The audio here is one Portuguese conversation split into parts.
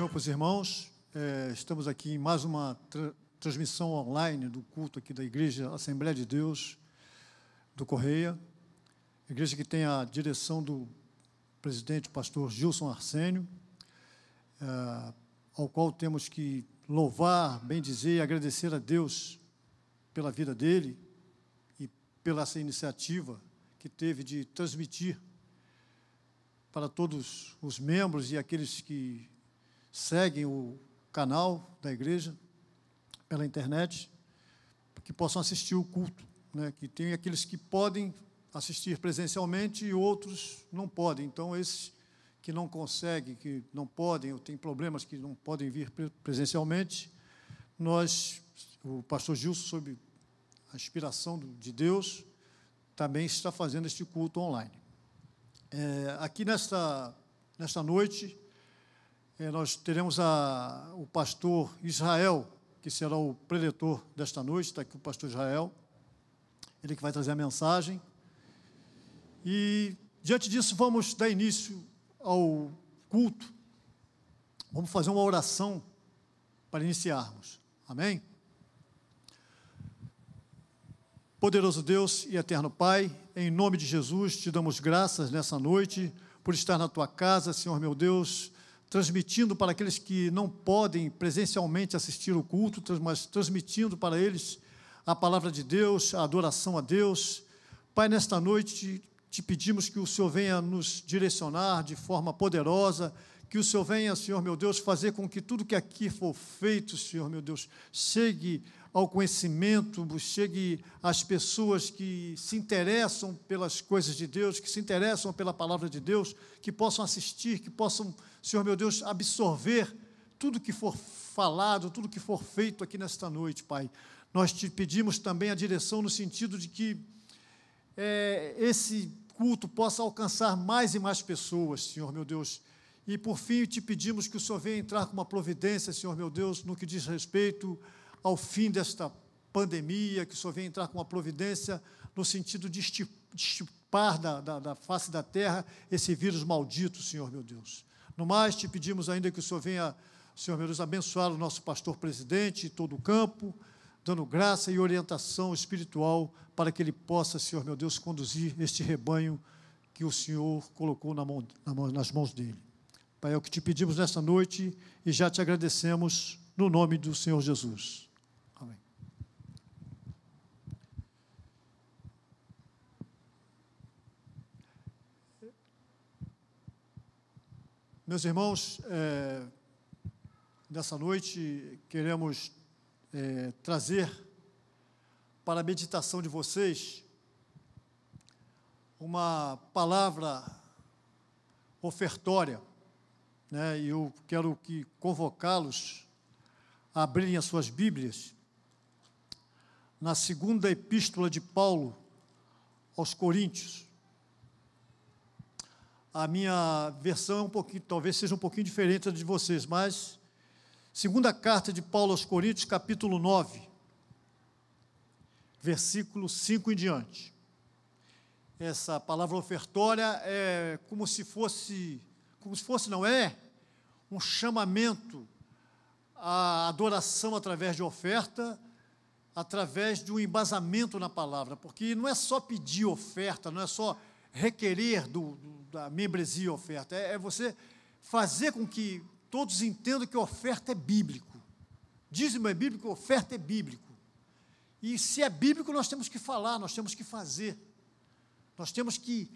Senhor para os irmãos. Estamos aqui em mais uma transmissão online do culto aqui da Igreja Assembleia de Deus do Correia. Igreja que tem a direção do presidente, o pastor Gilson Arsênio, ao qual temos que louvar, bendizer e agradecer a Deus pela vida dele e pela essa iniciativa que teve de transmitir para todos os membros e aqueles que seguem o canal da igreja pela internet, que possam assistir o culto, né? Que tem aqueles que podem assistir presencialmente e outros não podem. Então, esses que não conseguem, que não podem, ou têm problemas que não podem vir presencialmente, o pastor Gilson, sob a inspiração de Deus, também está fazendo este culto online. Aqui nesta noite, nós teremos o pastor Israel, que será o preletor desta noite. Está aqui o pastor Israel, ele que vai trazer a mensagem. E, diante disso, vamos dar início ao culto. Vamos fazer uma oração para iniciarmos. Amém? Poderoso Deus e eterno Pai, em nome de Jesus, te damos graças nessa noite por estar na tua casa, Senhor meu Deus, transmitindo para aqueles que não podem presencialmente assistir o culto, mas transmitindo para eles a palavra de Deus, a adoração a Deus. Pai, nesta noite te pedimos que o Senhor venha nos direcionar de forma poderosa, que o Senhor venha, Senhor meu Deus, fazer com que tudo que aqui for feito, Senhor meu Deus, chegue ao conhecimento, chegue às pessoas que se interessam pelas coisas de Deus, que se interessam pela palavra de Deus, que possam assistir, que possam, Senhor meu Deus, absorver tudo que for falado, tudo que for feito aqui nesta noite, Pai. Nós te pedimos também a direção no sentido de que esse culto possa alcançar mais e mais pessoas, Senhor meu Deus. E, por fim, te pedimos que o Senhor venha entrar com uma providência, Senhor meu Deus, no que diz respeito ao fim desta pandemia, que o Senhor venha entrar com uma providência no sentido de extirpar da face da terra esse vírus maldito, Senhor meu Deus. No mais, te pedimos ainda que o Senhor venha, Senhor meu Deus, abençoar o nosso pastor presidente e todo o campo, dando graça e orientação espiritual para que ele possa, Senhor meu Deus, conduzir este rebanho que o Senhor colocou nas mãos dele. Pai, é o que te pedimos nesta noite e já te agradecemos no nome do Senhor Jesus. Amém. Meus irmãos, nessa noite queremos trazer para a meditação de vocês uma palavra ofertória, né? E eu quero convocá-los a abrirem as suas Bíblias na segunda epístola de Paulo aos Coríntios. A minha versão talvez seja um pouquinho diferente da de vocês, mas segunda carta de Paulo aos Coríntios, capítulo 9, versículo 5 em diante. Essa palavra ofertória é como se fosse um chamamento à adoração através de oferta, através de um embasamento na palavra, porque não é só pedir oferta, não é só requerer da membresia oferta, é você fazer com que todos entendam que oferta é bíblico. Dízimo é bíblico, oferta é bíblico. E se é bíblico, nós temos que falar, nós temos que fazer. Nós temos que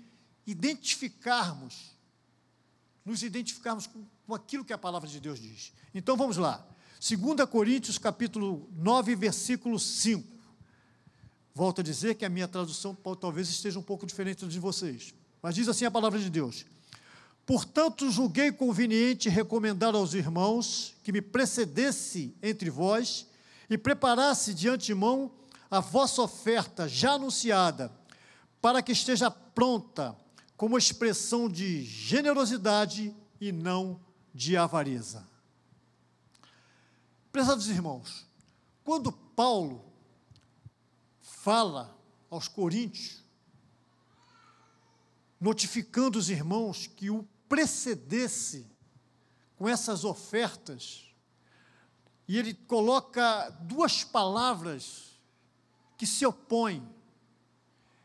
nos identificarmos com aquilo que a palavra de Deus diz. Então, vamos lá. 2 Coríntios, capítulo 9, versículo 5. Volto a dizer que a minha tradução talvez esteja um pouco diferente da de vocês. Mas diz assim a palavra de Deus: portanto, julguei conveniente recomendar aos irmãos que me precedesse entre vós e preparasse de antemão a vossa oferta já anunciada, para que esteja pronta como expressão de generosidade e não de avareza. Prezados irmãos, quando Paulo fala aos Coríntios, notificando os irmãos que o precedesse com essas ofertas, e ele coloca duas palavras que se opõem.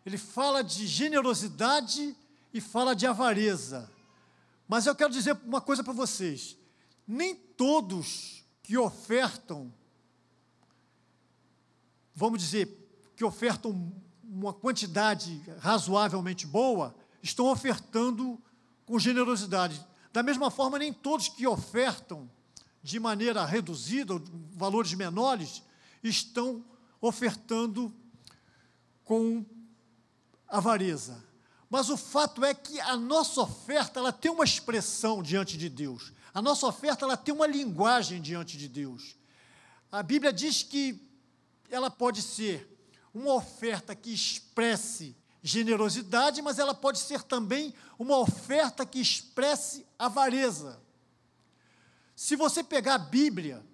Ele fala de generosidade e fala de avareza. Mas eu quero dizer uma coisa para vocês: nem todos que ofertam, vamos dizer, que ofertam uma quantidade razoavelmente boa, estão ofertando com generosidade. Da mesma forma, nem todos que ofertam de maneira reduzida, valores menores, estão ofertando com avareza. Mas o fato é que a nossa oferta, ela tem uma expressão diante de Deus. A nossa oferta, ela tem uma linguagem diante de Deus. A Bíblia diz que ela pode ser uma oferta que expresse generosidade, mas ela pode ser também uma oferta que expresse avareza. Se você pegar a Bíblia,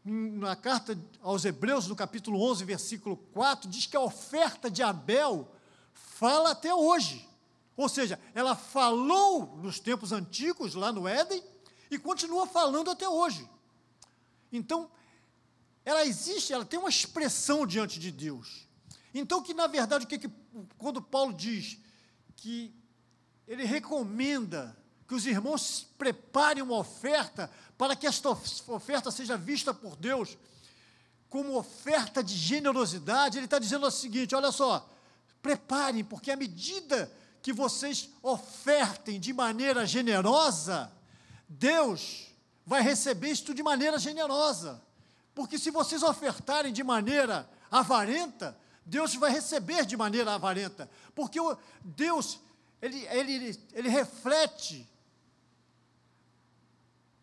na carta aos Hebreus, no capítulo 11, versículo 4, diz que a oferta de Abel fala até hoje. Ou seja, ela falou nos tempos antigos, lá no Éden, e continua falando até hoje. Então, ela existe, ela tem uma expressão diante de Deus. Então, que na verdade, quando Paulo diz que ele recomenda que os irmãos preparem uma oferta para que esta oferta seja vista por Deus como oferta de generosidade, ele está dizendo o seguinte: olha só, preparem, porque à medida que vocês ofertem de maneira generosa, Deus vai receber isto de maneira generosa. Porque se vocês ofertarem de maneira avarenta, Deus vai receber de maneira avarenta. Porque Deus, ele reflete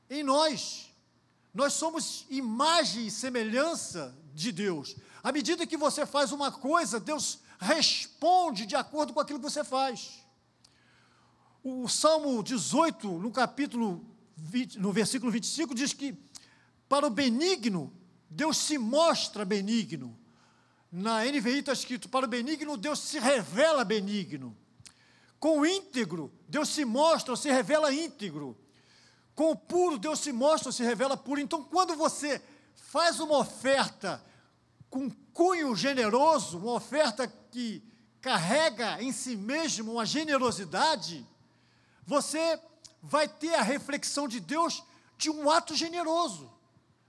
em nós. Nós somos imagem e semelhança de Deus. À medida que você faz uma coisa, Deus responde de acordo com aquilo que você faz. O Salmo 18, no capítulo 20, no versículo 25, diz que para o benigno, Deus se mostra benigno. Na NVI está escrito: para o benigno, Deus se revela benigno. Com o íntegro, Deus se mostra, se revela íntegro. Com o puro, Deus se mostra, se revela puro. Então, quando você faz uma oferta com cunho generoso, uma oferta que carrega em si mesmo uma generosidade, você vai ter a reflexão de Deus de um ato generoso.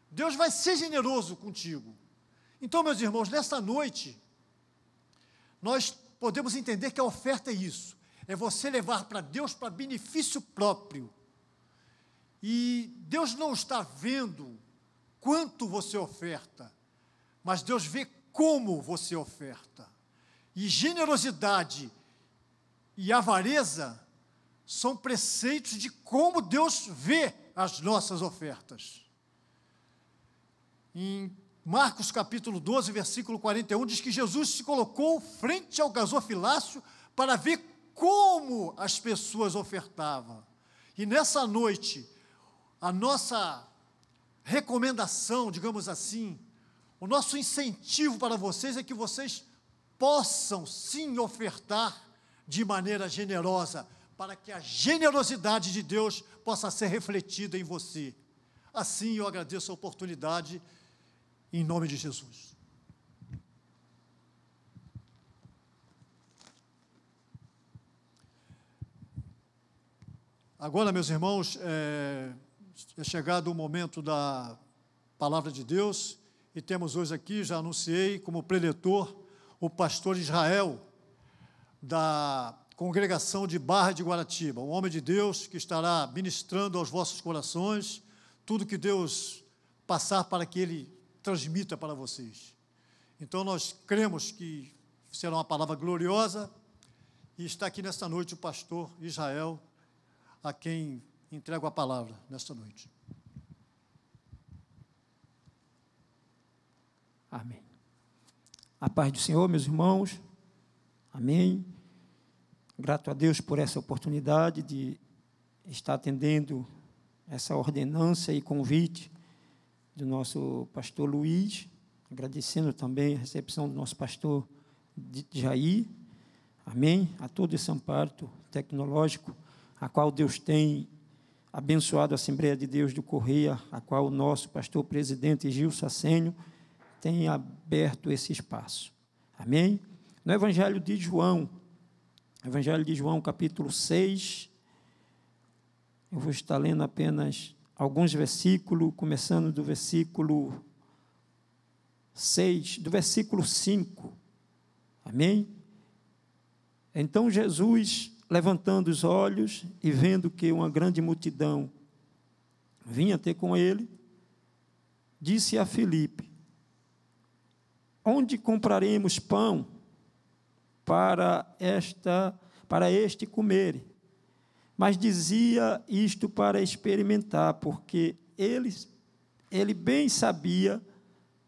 Deus vai ser generoso contigo. Então, meus irmãos, nessa noite, nós podemos entender que a oferta é isso. É você levar para Deus para benefício próprio. E Deus não está vendo quanto você oferta, mas Deus vê como você oferta. E generosidade e avareza são preceitos de como Deus vê as nossas ofertas. Em Marcos capítulo 12, versículo 41, diz que Jesus se colocou frente ao gasofilácio para ver como as pessoas ofertavam. E nessa noite, a nossa recomendação, digamos assim, o nosso incentivo para vocês é que vocês possam sim ofertar de maneira generosa, para que a generosidade de Deus possa ser refletida em você. Assim eu agradeço a oportunidade, em nome de Jesus. Agora, meus irmãos, é chegado o momento da palavra de Deus, e temos hoje aqui, já anunciei, como preletor, o pastor Israel, da congregação de Barra de Guaratiba, um homem de Deus que estará ministrando aos vossos corações tudo que Deus passar para que ele transmita para vocês. Então, nós cremos que será uma palavra gloriosa, e está aqui nesta noite o pastor Israel, a quem entrego a palavra nesta noite. Amém. A paz do Senhor, meus irmãos. Amém. Grato a Deus por essa oportunidade de estar atendendo essa ordenança e convite do nosso pastor Luiz, agradecendo também a recepção do nosso pastor Jair. Amém. A todo esse amparo tecnológico, a qual Deus tem abençoada Assembleia de Deus do Correia, a qual o nosso pastor presidente Gil Sacênio tem aberto esse espaço. Amém? No Evangelho de João, capítulo 6, eu vou estar lendo apenas alguns versículos, começando do versículo 6, do versículo 5. Amém? Então Jesus, levantando os olhos e vendo que uma grande multidão vinha ter com ele, disse a Filipe: onde compraremos pão para este comer? Mas dizia isto para experimentar, porque ele bem sabia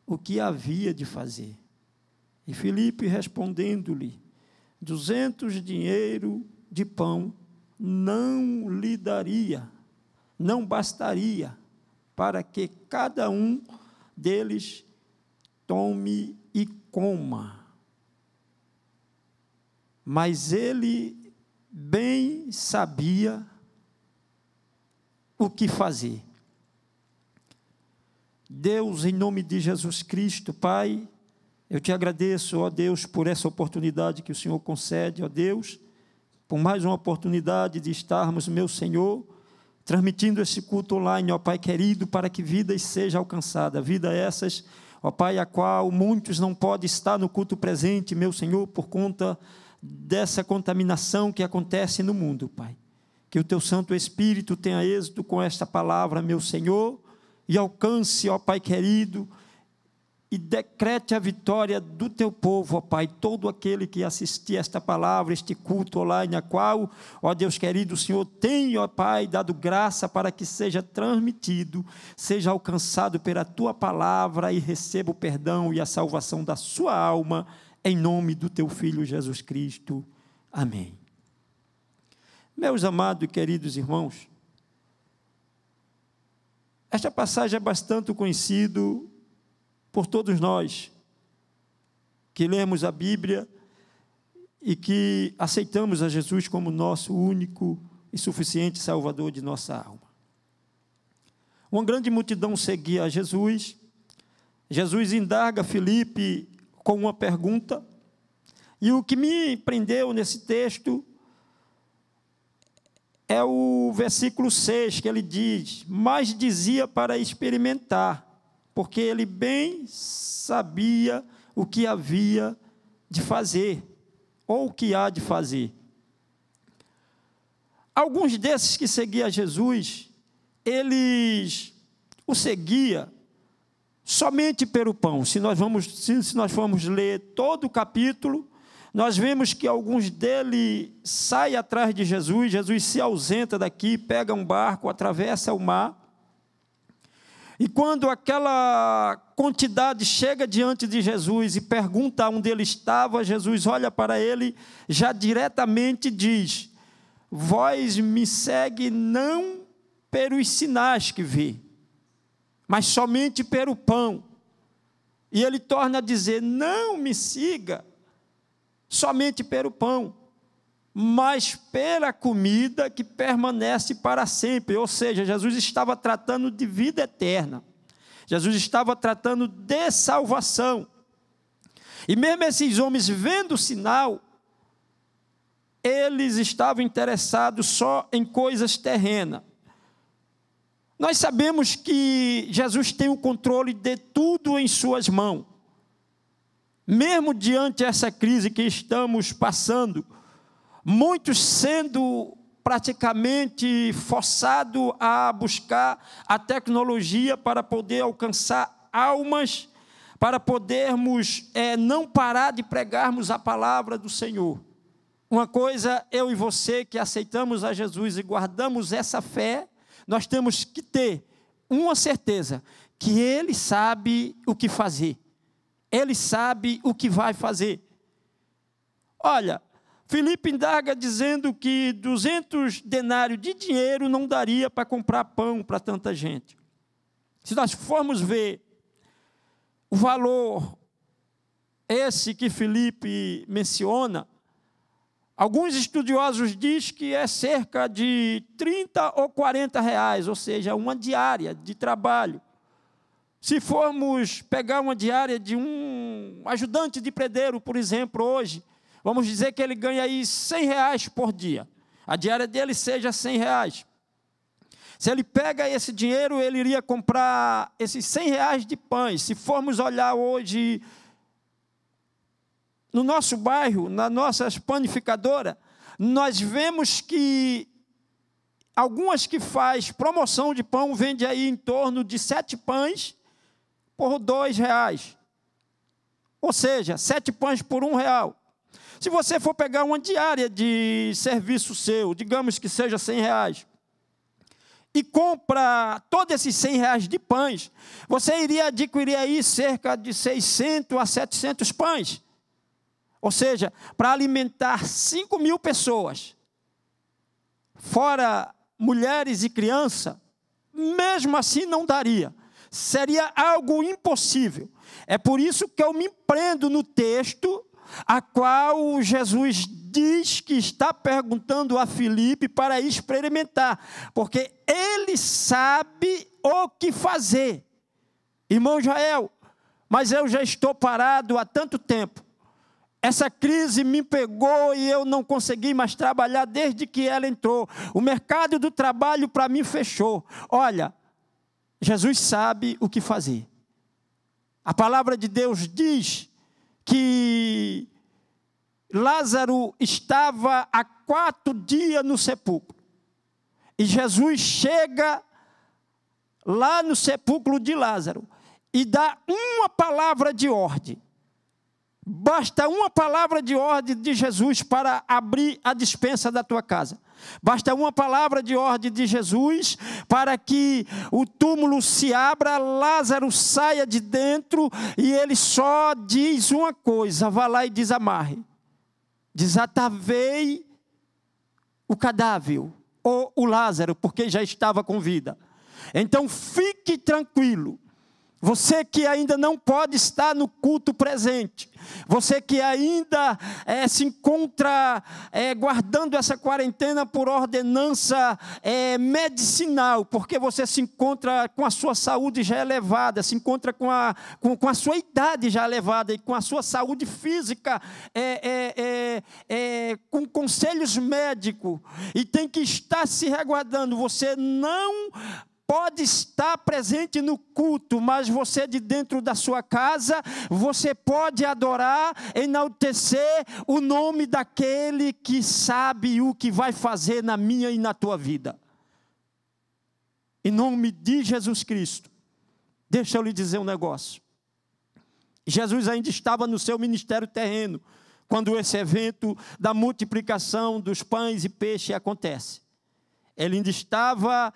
o que havia de fazer. E Filipe, respondendo-lhe: 200 dinheiro de pão não lhe daria, não bastaria, para que cada um deles tome e coma. Mas ele bem sabia o que fazer. Deus, em nome de Jesus Cristo, Pai, eu te agradeço, ó Deus, por essa oportunidade que o Senhor concede, ó Deus, por mais uma oportunidade de estarmos, meu Senhor, transmitindo esse culto online, ó Pai querido, para que vidas sejam alcançadas, vidas essas, ó Pai, a qual muitos não podem estar no culto presente, meu Senhor, por conta dessa contaminação que acontece no mundo, Pai. Que o Teu Santo Espírito tenha êxito com esta palavra, meu Senhor, e alcance, ó Pai querido, e decrete a vitória do Teu povo, ó Pai, todo aquele que assistir esta palavra, este culto online, a qual, ó Deus querido, o Senhor tem, ó Pai, dado graça para que seja transmitido, seja alcançado pela Tua palavra e receba o perdão e a salvação da sua alma, em nome do Teu Filho Jesus Cristo. Amém. Meus amados e queridos irmãos, esta passagem é bastante conhecida por todos nós que lemos a Bíblia e que aceitamos a Jesus como nosso único e suficiente Salvador de nossa alma. Uma grande multidão seguia a Jesus. Jesus indaga Filipe com uma pergunta, e o que me prendeu nesse texto é o versículo 6, que ele diz: mas dizia para experimentar, porque ele bem sabia o que havia de fazer, ou o que há de fazer. Alguns desses que seguiam Jesus, eles o seguiam somente pelo pão. Se nós formos ler todo o capítulo, nós vemos que alguns deles saem atrás de Jesus, Jesus se ausenta daqui, pega um barco, atravessa o mar, e quando aquela quantidade chega diante de Jesus e pergunta onde ele estava, Jesus olha para ele, já diretamente diz: vós me segue não pelos sinais que vê, mas somente pelo pão. E ele torna a dizer: não me siga somente pelo pão, mas pela comida que permanece para sempre. Ou seja, Jesus estava tratando de vida eterna. Jesus estava tratando de salvação. E mesmo esses homens, vendo o sinal, eles estavam interessados só em coisas terrenas. Nós sabemos que Jesus tem o controle de tudo em suas mãos. Mesmo diante dessa crise que estamos passando, muitos sendo praticamente forçados a buscar a tecnologia para poder alcançar almas, para podermos não parar de pregarmos a palavra do Senhor. Uma coisa, eu e você que aceitamos a Jesus e guardamos essa fé, nós temos que ter uma certeza, que Ele sabe o que fazer. Ele sabe o que vai fazer. Olha, Filipe indaga dizendo que 200 denários de dinheiro não daria para comprar pão para tanta gente. Se nós formos ver o valor esse que Filipe menciona, Alguns estudiosos dizem que é cerca de 30 ou 40 reais, ou seja, uma diária de trabalho. Se formos pegar uma diária de um ajudante de predeiro, por exemplo, hoje, vamos dizer que ele ganha aí 100 reais por dia. A diária dele seja 100 reais. Se ele pega esse dinheiro, ele iria comprar esses 100 reais de pães. Se formos olhar hoje no nosso bairro, nas nossas panificadoras, nós vemos que algumas que faz promoção de pão vende aí em torno de 7 pães por 2 reais. Ou seja, 7 pães por 1 real. Se você for pegar uma diária de serviço seu, digamos que seja 100 reais, e compra todos esses 100 reais de pães, você iria adquirir aí cerca de 600 a 700 pães. Ou seja, para alimentar 5.000 pessoas, fora mulheres e crianças, mesmo assim não daria. Seria algo impossível. É por isso que eu me prendo no texto, a qual Jesus diz que está perguntando a Filipe para experimentar, porque ele sabe o que fazer. Irmão Jael, mas eu já estou parado há tanto tempo. Essa crise me pegou e eu não consegui mais trabalhar desde que ela entrou. O mercado do trabalho para mim fechou. Olha, Jesus sabe o que fazer. A palavra de Deus diz que Lázaro estava há 4 dias no sepulcro. E Jesus chega lá no sepulcro de Lázaro e dá uma palavra de ordem. Basta uma palavra de ordem de Jesus para abrir a despensa da tua casa. Basta uma palavra de ordem de Jesus para que o túmulo se abra, Lázaro saia de dentro e ele só diz uma coisa: vá lá e desamarre. Desatavei o cadáver, ou o Lázaro, porque já estava com vida. Então fique tranquilo. Você que ainda não pode estar no culto presente, você que ainda se encontra guardando essa quarentena por ordenança medicinal, porque você se encontra com a sua saúde já elevada, se encontra com a sua idade já elevada e com a sua saúde física com conselhos médicos, e tem que estar se resguardando. Você não pode estar presente no culto, mas você de dentro da sua casa, você pode adorar, enaltecer o nome daquele que sabe o que vai fazer na minha e na tua vida. Em nome de Jesus Cristo, deixa eu lhe dizer um negócio. Jesus ainda estava no seu ministério terreno, quando esse evento da multiplicação dos pães e peixes acontece. Ele ainda estava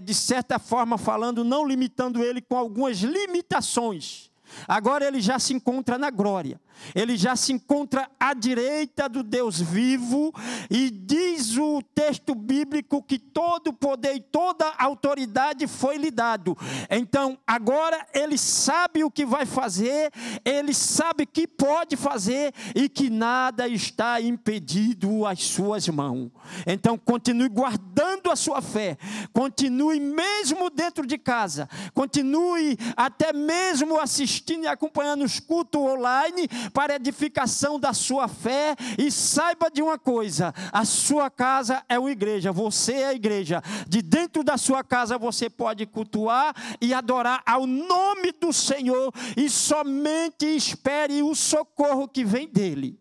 de certa forma falando, não limitando ele com algumas limitações. Agora ele já se encontra na glória, ele já se encontra à direita do Deus vivo, e diz o texto bíblico que todo o poder e toda a autoridade foi lhe dado. Então agora ele sabe o que vai fazer, ele sabe que pode fazer e que nada está impedido às suas mãos. Então continue guardando a sua fé, continue mesmo dentro de casa, continue até mesmo assistindo e acompanhando os cultos online para edificação da sua fé, e saiba de uma coisa: a sua casa é uma igreja, você é a igreja. De dentro da sua casa você pode cultuar e adorar ao nome do Senhor, e somente espere o socorro que vem dele.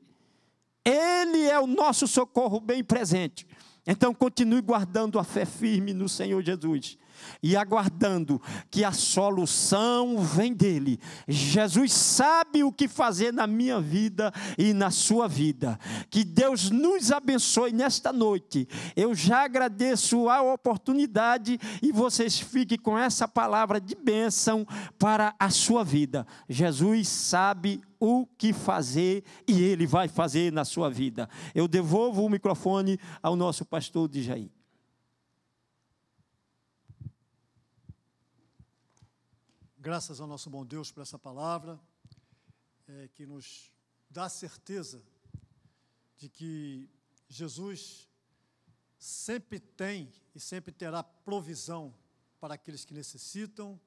Ele é o nosso socorro bem presente. Então continue guardando a fé firme no Senhor Jesus e aguardando que a solução vem dele. Jesus sabe o que fazer na minha vida e na sua vida. Que Deus nos abençoe nesta noite. Eu já agradeço a oportunidade e vocês fiquem com essa palavra de bênção para a sua vida. Jesus sabe o que fazer e ele vai fazer na sua vida. Eu devolvo o microfone ao nosso pastor Djaí. Graças ao nosso bom Deus por essa palavra, que nos dá certeza de que Jesus sempre tem e sempre terá provisão para aqueles que necessitam.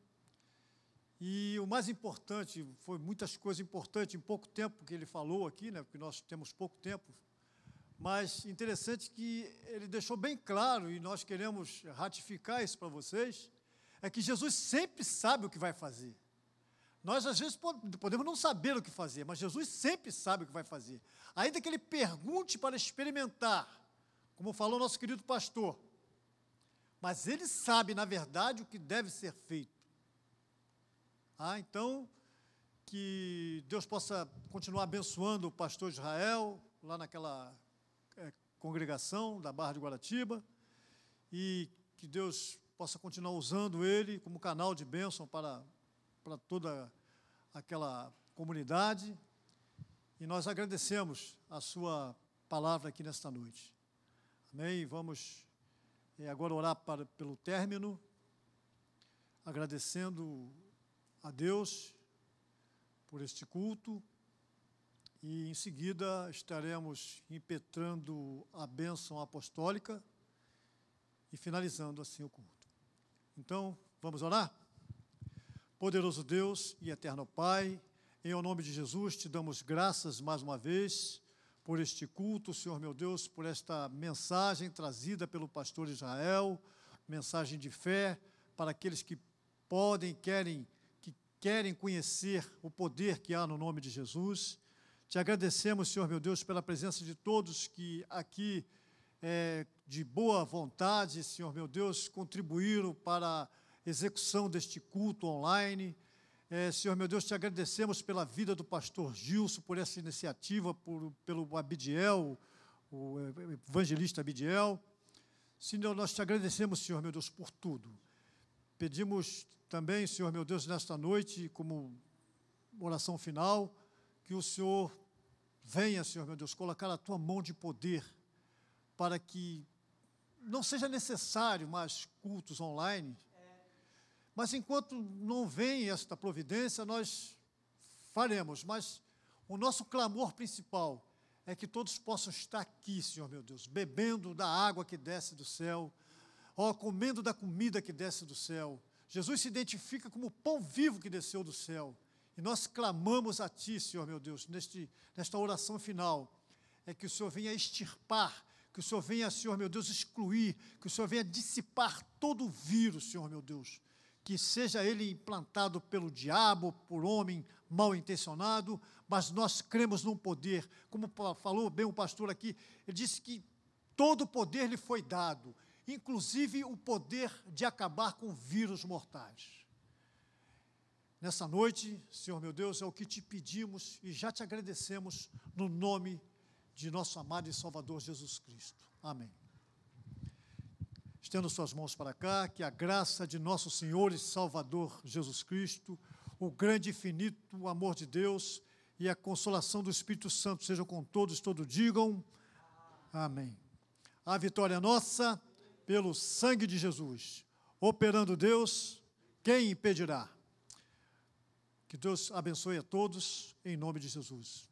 E o mais importante, foi muitas coisas importantes em pouco tempo que ele falou aqui, né, porque nós temos pouco tempo, mas interessante que ele deixou bem claro, e nós queremos ratificar isso para vocês, é que Jesus sempre sabe o que vai fazer. Nós, às vezes, podemos não saber o que fazer, mas Jesus sempre sabe o que vai fazer. Ainda que ele pergunte para experimentar, como falou nosso querido pastor, mas ele sabe, na verdade, o que deve ser feito. Então, que Deus possa continuar abençoando o pastor Israel, lá naquela congregação da Barra de Guaratiba, e que Deus possa continuar usando ele como canal de bênção para toda aquela comunidade. E nós agradecemos a sua palavra aqui nesta noite. Amém? Vamos agora orar pelo término, agradecendo a Deus por este culto, e em seguida estaremos impetrando a bênção apostólica e finalizando assim o culto. Então, vamos orar? Poderoso Deus e eterno Pai, em nome de Jesus, te damos graças mais uma vez por este culto, Senhor meu Deus, por esta mensagem trazida pelo pastor Israel, mensagem de fé para aqueles que querem conhecer o poder que há no nome de Jesus. Te agradecemos, Senhor meu Deus, pela presença de todos que aqui, de boa vontade, Senhor meu Deus, contribuíram para a execução deste culto online. Senhor meu Deus, te agradecemos pela vida do pastor Gilson, por essa iniciativa, pelo Abidiel, o evangelista Abidiel. Senhor, nós te agradecemos, Senhor meu Deus, por tudo. Pedimos também, Senhor meu Deus, nesta noite, como oração final, que o Senhor venha, Senhor meu Deus, colocar a tua mão de poder para que não seja necessário mais cultos online, mas enquanto não vem esta providência, nós faremos. Mas o nosso clamor principal é que todos possam estar aqui, Senhor meu Deus, bebendo da água que desce do céu, comendo da comida que desce do céu. Jesus se identifica como o pão vivo que desceu do céu. E nós clamamos a Ti, Senhor meu Deus, nesta oração final, que o Senhor venha extirpar, que o Senhor venha, Senhor meu Deus, excluir, que o Senhor venha dissipar todo o vírus, Senhor meu Deus, que seja ele implantado pelo diabo, por homem mal intencionado, mas nós cremos num poder, como falou bem o pastor aqui, ele disse que todo o poder lhe foi dado, inclusive o poder de acabar com vírus mortais. Nessa noite, Senhor meu Deus, é o que te pedimos e já te agradecemos no nome de nosso amado e Salvador Jesus Cristo. Amém. Estenda suas mãos para cá, que a graça de nosso Senhor e Salvador Jesus Cristo, o grande e infinito amor de Deus e a consolação do Espírito Santo sejam com todos digam amém. A vitória é nossa pelo sangue de Jesus. Operando Deus, quem impedirá? Que Deus abençoe a todos, em nome de Jesus.